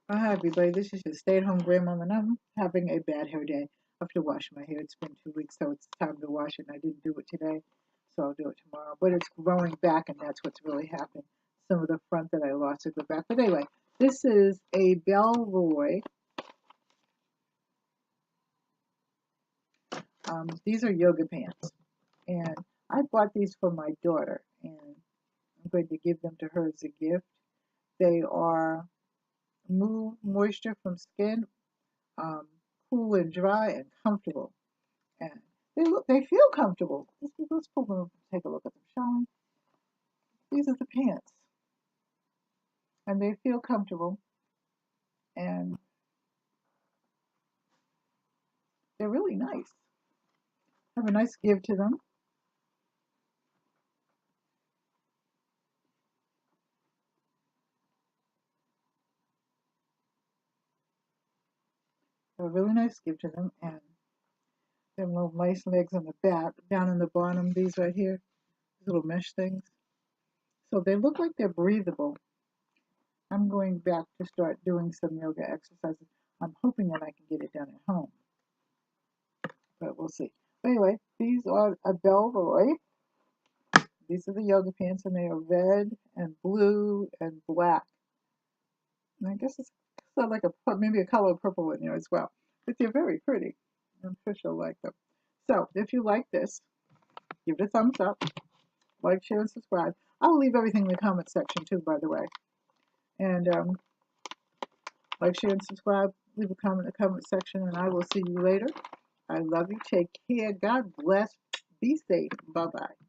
Hi everybody, this is your stay-at-home grandmama and I'm having a bad hair day. I have to wash my hair. It's been 2 weeks, so it's time to wash it, and I didn't do it today, so I'll do it tomorrow. But it's growing back, and that's what's really happening. Some of the front that I lost to go back. But anyway, this is a BELE. These are yoga pants, and I bought these for my daughter, and I'm going to give them to her as a gift. They are move moisture from skin, um, cool and dry and comfortable. And they feel comfortable. Let's pull them up and take a look at them, shall we? These are the pants, and they feel comfortable, and they're really nice. Have a nice give to them. Have a really nice give to them, and they have little nice legs on the back. Down in the bottom, these right here, these little mesh things. So they look like they're breathable. I'm going back to start doing some yoga exercises. I'm hoping that I can get it done at home, but we'll see. Anyway, these are a BELE. These are the yoga pants, and they are red and blue and black. And I guess it's sort of like maybe a color of purple in there as well. But they're very pretty. I'm sure she'll like them. So if you like this, give it a thumbs up, like, share, and subscribe. I'll leave everything in the comment section too, by the way. And like, share, and subscribe. Leave a comment in the comment section, and I will see you later. I love you. Take care. God bless. Be safe. Bye-bye.